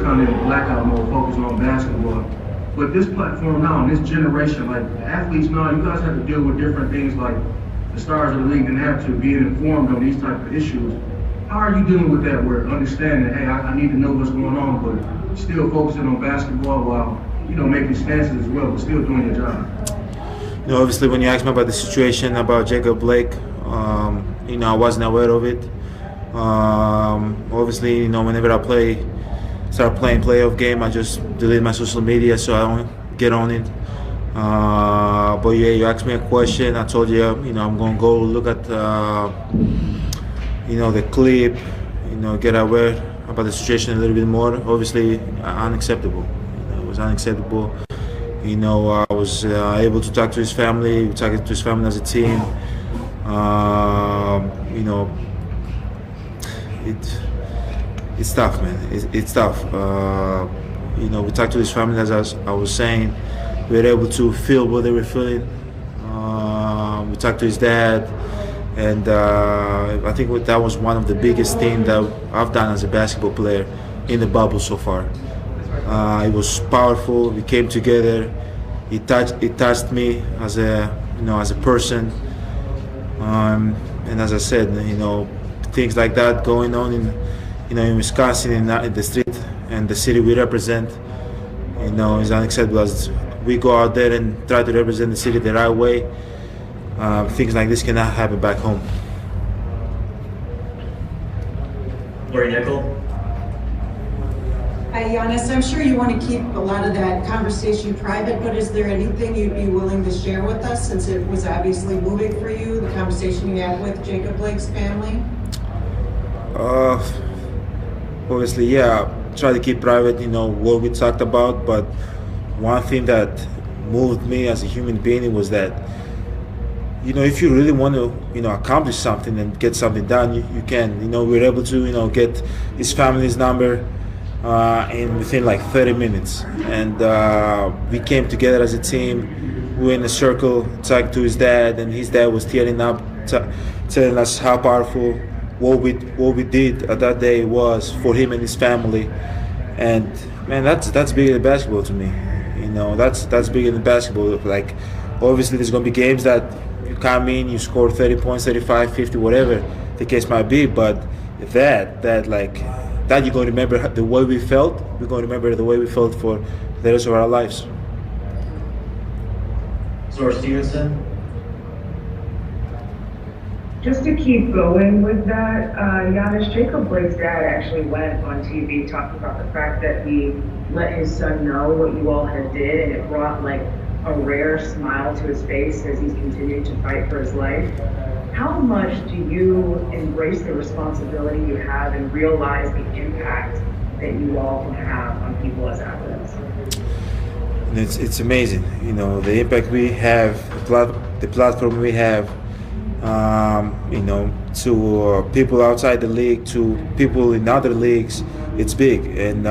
kind of in blackout mode, focusing on basketball. But this platform now, this generation, like athletes now, you guys have to deal with different things like the stars of the league didn't have to, being informed on these type of issues. How are you dealing with that, where understanding, hey, I need to know what's going on, but still focusing on basketball while, making stances as well, but still doing your job? Obviously, when you asked me about the situation about Jacob Blake, I wasn't aware of it. Obviously, whenever I start playing playoff game, I just delete my social media so I don't get on it. But yeah, you asked me a question. I told you, I'm gonna go look at, the clip, get aware about the situation a little bit more. Obviously, unacceptable. It was unacceptable. I was able to talk to his family. We talked to his family as a team. It's tough, man. It's tough. We talked to his family, as I was saying. We were able to feel what they were feeling. We talked to his dad, and I think that was one of the biggest things that I've done as a basketball player in the bubble so far. It was powerful. We came together. It touched me as a person. And as I said, things like that going on in Wisconsin, in the street and the city we represent, is unacceptable. As we go out there and try to represent the city the right way, things like this cannot happen back home. Lori Nickel. Hi, Giannis. I'm sure you want to keep a lot of that conversation private, but is there anything you'd be willing to share with us, since it was obviously moving for you, the conversation you had with Jacob Blake's family? Obviously, yeah, try to keep private, what we talked about, but one thing that moved me as a human being was that, if you really want to, accomplish something and get something done, you can. We were able to, get his family's number within like 30 minutes, and we came together as a team. We were in a circle, talked to his dad, and his dad was tearing up, telling us how powerful what we did at that day was for him and his family. And man, that's bigger than basketball to me. That's bigger than basketball. Like, obviously there's gonna be games that you come in, you score 30 points, 35, 50, whatever the case might be, but that you're going to remember the way we felt. We're going to remember the way we felt for the rest of our lives. Zora Stevenson. Just to keep going with that, Giannis, Jacob Blake's dad actually went on TV talking about the fact that he let his son know what you all had did, and it brought like a rare smile to his face as he's continued to fight for his life. How much do you embrace the responsibility you have and realize the impact that you all can have on people as athletes? It's amazing, the impact we have, the platform we have, to people outside the league, to people in other leagues. It's big, and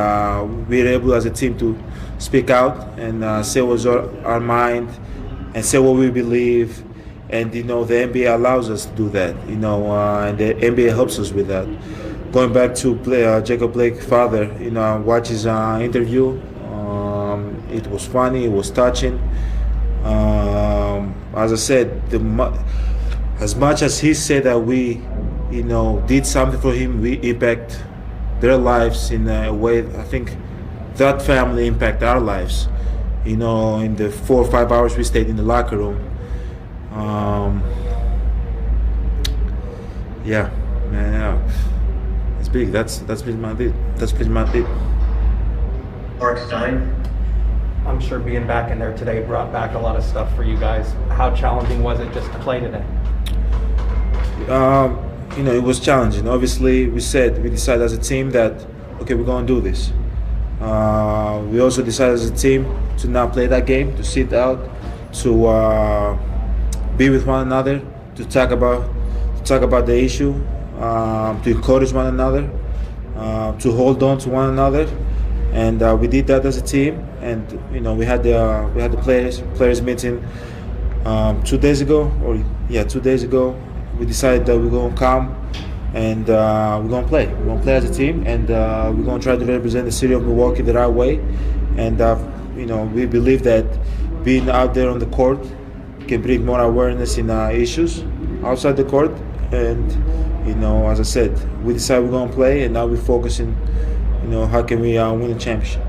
we're able as a team to speak out and say what's our mind and say what we believe. And the NBA allows us to do that, and the NBA helps us with that. Going back to Jacob Blake's father, I watched his interview. It was funny, it was touching. As I said, as much as he said that we, did something for him, we impact their lives in a way. I think that family impact our lives. In the 4 or 5 hours we stayed in the locker room. Yeah, man, yeah. It's big. That's pretty much it. That's pretty much it. Mark Stein. I'm sure being back in there today brought back a lot of stuff for you guys. How challenging was it just to play today? It was challenging. Obviously, we decided as a team that, okay, we're going to do this. We also decided as a team to not play that game, to sit out, to be with one another, to talk about the issue, to encourage one another, to hold on to one another, and we did that as a team. And we had the players meeting 2 days ago, 2 days ago. We decided that we're gonna come and we're gonna play. We're gonna play as a team, and we're gonna try to represent the city of Milwaukee the right way. And we believe that being out there on the court can bring more awareness in issues outside the court. And as I said, we decided we're gonna play, and now we're focusing. How can we win a championship?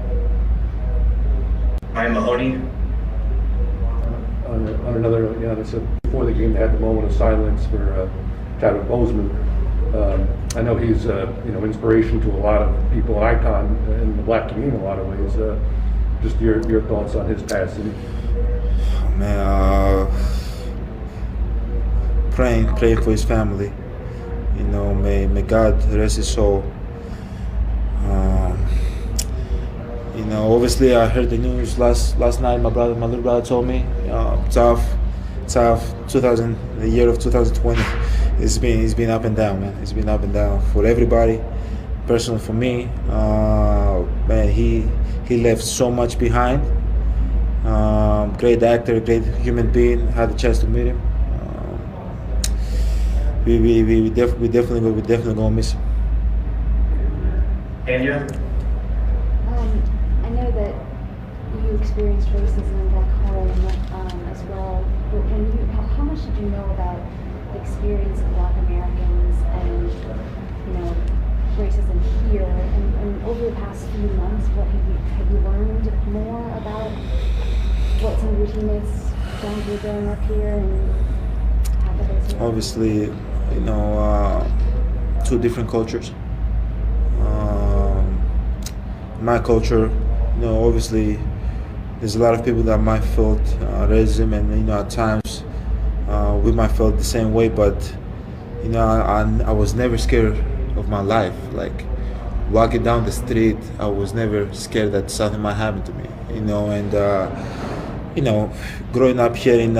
Ryan Mahoney. On another, they said before the game they had the moment of silence for Chadwick Boseman. I know he's inspiration to a lot of people, an icon in the black community in a lot of ways. Just your thoughts on his passing. Man, praying for his family. May God rest his soul. Obviously I heard the news last night. My little brother told me, tough. The year of 2020. It's been up and down, man. It's been up and down for everybody. Personally, for me, man, he left so much behind. Great actor, great human being. Had the chance to meet him. We definitely gonna miss him. Anya. I know that you experienced racism back home as well. But how much did you know about the experience of Black Americans and racism here? And over the past few months, have you learned more about what some of your teammates gone through growing up here and how that is? Obviously, two different cultures. My culture, obviously, there's a lot of people that might felt racism, and at times we might felt the same way. But I was never scared of my life. Like walking down the street, I was never scared that something might happen to me. Growing up here in.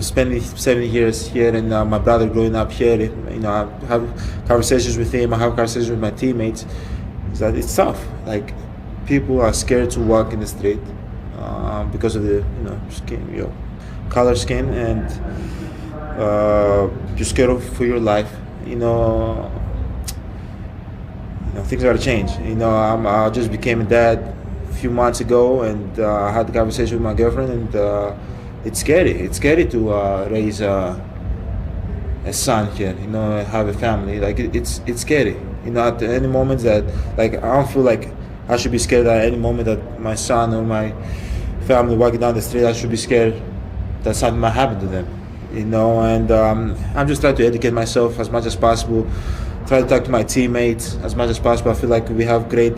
Spending 7 years here, and my brother growing up here, I have conversations with him, I have conversations with my teammates, is that it's tough. Like, people are scared to walk in the street because of the, skin, color skin, and you're scared for your life. Things gotta change. I just became a dad a few months ago, and I had the conversation with my girlfriend, and it's scary. It's scary to raise a son here. Have a family. Like it's scary. At any moment that I don't feel like I should be scared at any moment that my son or my family walking down the street. I should be scared that something might happen to them. And I'm just trying to educate myself as much as possible. Try to talk to my teammates as much as possible. I feel like we have great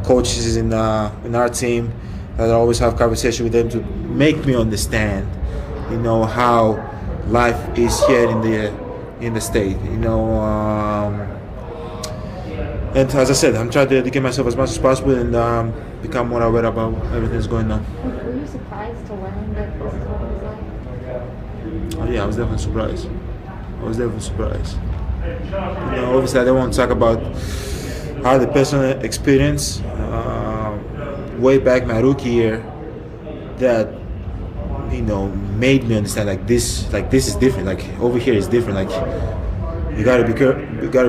coaches in our team. I always have conversation with them to make me understand, how life is here in the state, and as I said, I'm trying to educate myself as much as possible and become more aware about everything that's going on. Were you surprised to learn that this is what it was like? Oh, yeah, I was definitely surprised. Obviously I don't want to talk about how the personal experience. Way back my rookie year, that made me understand this is different. Like over here is different. Like you gotta be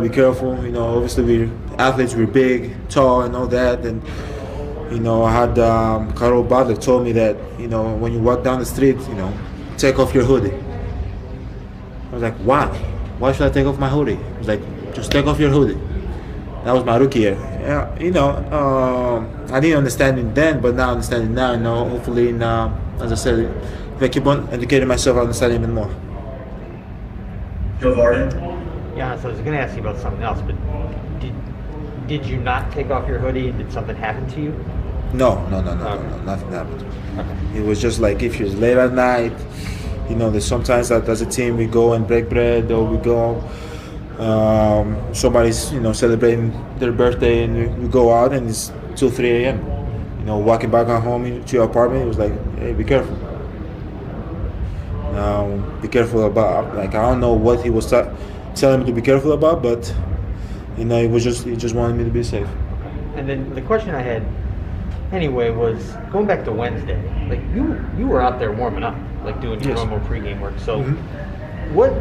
careful. Obviously we're athletes, we're big, tall, and all that. And I had Carol Butler told me that when you walk down the street, take off your hoodie. I was like, why? Why should I take off my hoodie? He was like, just take off your hoodie. That was my rookie year. I didn't understand it then, but now I understand it now. Hopefully, as I said, if I keep on educating myself, I'll understand even more. Joe Varden. Yeah, so I was going to ask you about something else, but did you not take off your hoodie? Did something happen to you? No, nothing happened. Okay. It was just like if you're late at night, there's sometimes that as a team we go and break bread, or we go. Somebody's celebrating their birthday, and we go out and it's 2-3 a.m. Walking back home to your apartment, it was like, hey, be careful. Be careful about, I don't know what he was telling me to be careful about, but he just wanted me to be safe. And then the question I had anyway was going back to Wednesday. Like you were out there warming up, like doing your normal pregame work. So what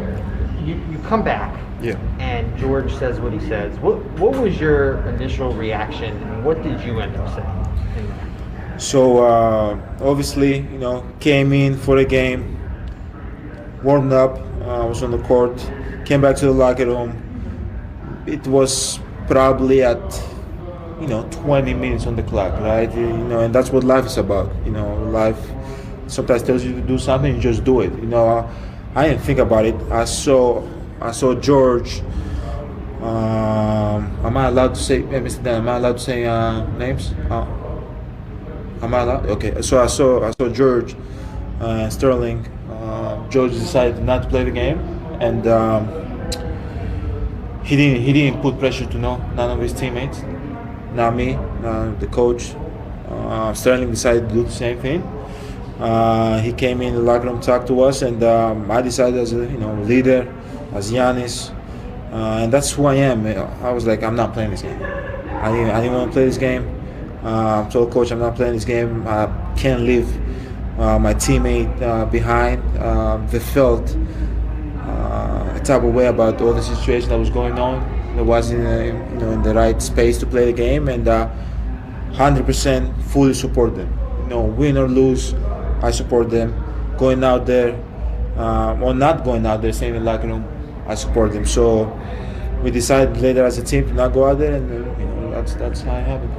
you come back, Yeah. and George says what he says. What was your initial reaction, and what did you end up saying? So obviously, came in for the game, warmed up, was on the court, came back to the locker room. It was probably at 20 minutes on the clock, right? And that's what life is about. Life sometimes tells you to do something, you just do it. I didn't think about it. I saw George. Am I allowed to say, Mr. Dan? Am I allowed to say names? Am I allowed? Okay. So I saw George, Sterling. George decided not to play the game, and he didn't put pressure to none of his teammates, not me, the coach. Sterling decided to do the same thing. He came in the locker room, talked to us, and I decided as a leader, as Giannis, and that's who I am. I was like, I'm not playing this game. I didn't want to play this game. I told coach I'm not playing this game. I can't leave my teammate behind. They felt a type of way about all the situation that was going on. They wasn't in the right space to play the game, and 100% fully support them. Win or lose, I support them. Going out there or not going out there, staying in the locker room, I support them. So we decided later as a team to not go out there, and that's how it happened.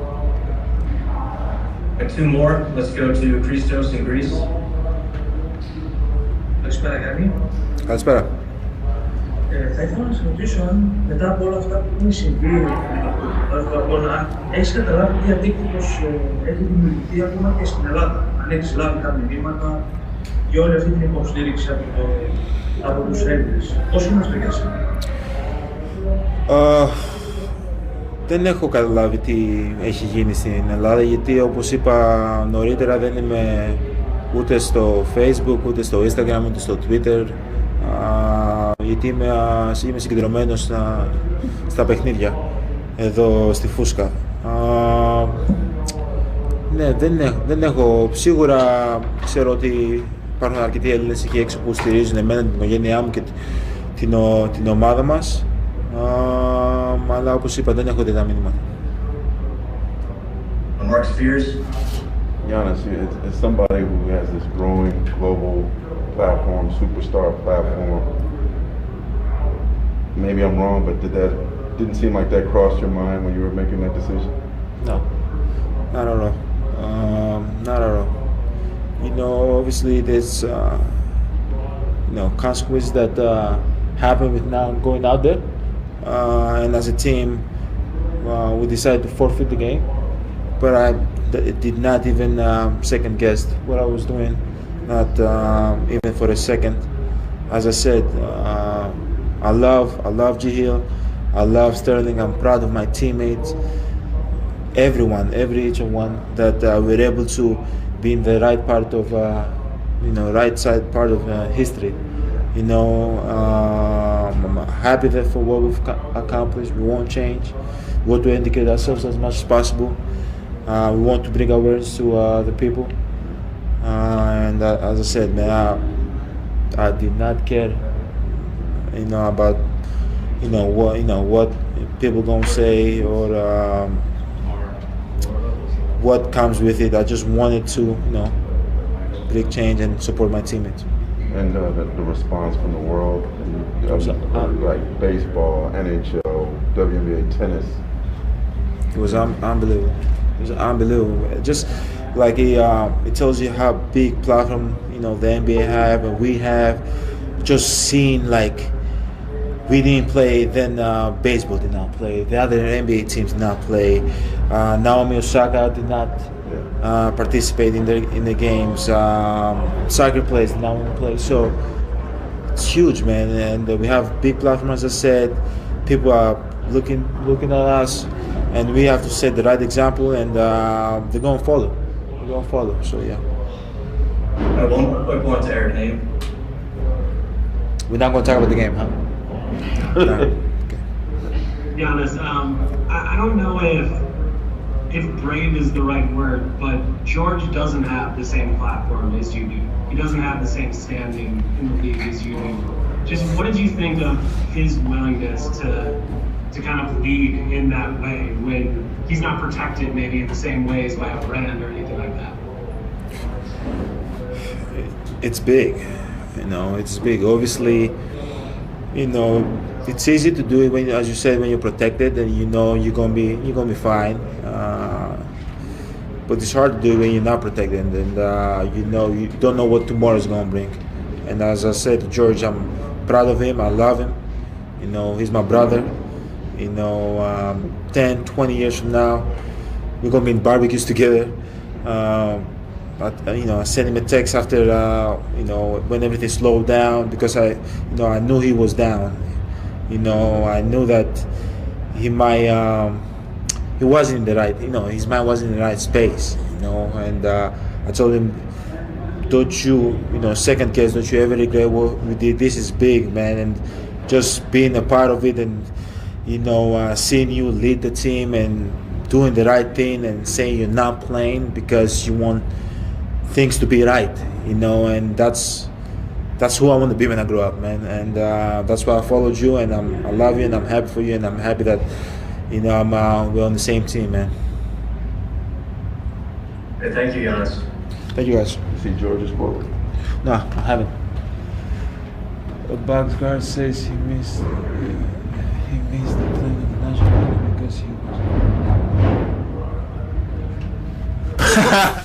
And two more. Let's go to Christos in Greece. Καλησπέρα Γιάννη. Καλησπέρα. Θα ήθελα να σε ρωτήσω αν μετά από όλα αυτά που έχουν συμβεί πρώτα απ' όλα, έχεις καταλάβει τι αντίκτυπος έχει δημιουργηθεί ακόμα και στην Ελλάδα. Αν έχεις λάβει τα μηνύματα και όλη αυτή την υποστήριξη από τους Έλληνες. Πώς είναι αυτό για εσένα? Δεν έχω καταλάβει τι έχει γίνει στην Ελλάδα, γιατί όπως είπα νωρίτερα δεν είμαι ούτε στο Facebook, ούτε στο Instagram, ούτε στο Twitter, γιατί είμαι συγκεντρωμένος στα παιχνίδια εδώ στη φούσκα. Ναι, δεν έχω. Σίγουρα ξέρω ότι υπάρχουν αρκετοί Έλληνες εκεί έξω που στηρίζουν εμένα, την οικογένειά μου και την ομάδα μας. Αλλά όπως είπα δεν έχω τέτοια μηνύματα. Giannis, as somebody who has this growing global platform, superstar platform, maybe I'm wrong, but didn't seem like that crossed your mind when you were making that decision? No, not at all. Not at all. Obviously there's consequences that happen with now going out there. And as a team, we decided to forfeit the game. But I did not even second guess what I was doing, not even for a second. As I said, I love Jihil, I love Sterling. I'm proud of my teammates, each one that we're able to be in the right part of, right side part of history. I'm happy that for what we've accomplished. We won't change. We want to educate ourselves as much as possible. We want to bring awareness to the people. And as I said, man, I did not care, about, what people gonna say or what comes with it. I just wanted to, bring change and support my teammates. And the response from the world, like baseball, NHL, WNBA, tennis. It was unbelievable. It was unbelievable. Just like it tells you how big platform the NBA have and we have. Just seeing like we didn't play, then baseball did not play. The other NBA teams did not play. Naomi Osaka did not participate in the games. Soccer players did not want to play. So it's huge, man. And we have big platform, as I said. People are looking at us, and we have to set the right example, and they're going to follow. They're going to follow. So yeah. One quick one to Eric Name. We're not going to talk about the game, huh? No. Okay. Giannis, I don't know if brave is the right word, but George doesn't have the same platform as you do. He doesn't have the same standing in the league as you do. Just what did you think of his willingness to kind of lead in that way when he's not protected maybe in the same ways by a brand or anything like that? It's big, it's big. Obviously, it's easy to do it when, as you said, when you're protected and you're gonna be fine. But it's hard to do when you're not protected and you don't know what tomorrow is gonna bring. And as I said to George, I'm proud of him. I love him. He's my brother. 10, 20 years from now, we're gonna be in barbecues together. I sent him a text after when everything slowed down because I knew he was down. I knew that he wasn't in the right, his mind wasn't in the right space, and I told him, don't you, second guess, don't you ever regret what we did. This is big, man, and just being a part of it and, seeing you lead the team and doing the right thing and saying you're not playing because you want things to be right, and that's who I want to be when I grow up, man. And that's why I followed you, and I love you, and I'm happy for you, and I'm happy that we're on the same team, man. Hey, thank you, Giannis. Thank you, guys. You see George's quote? No, I haven't. A box guard says he missed the playing of the national team because he was.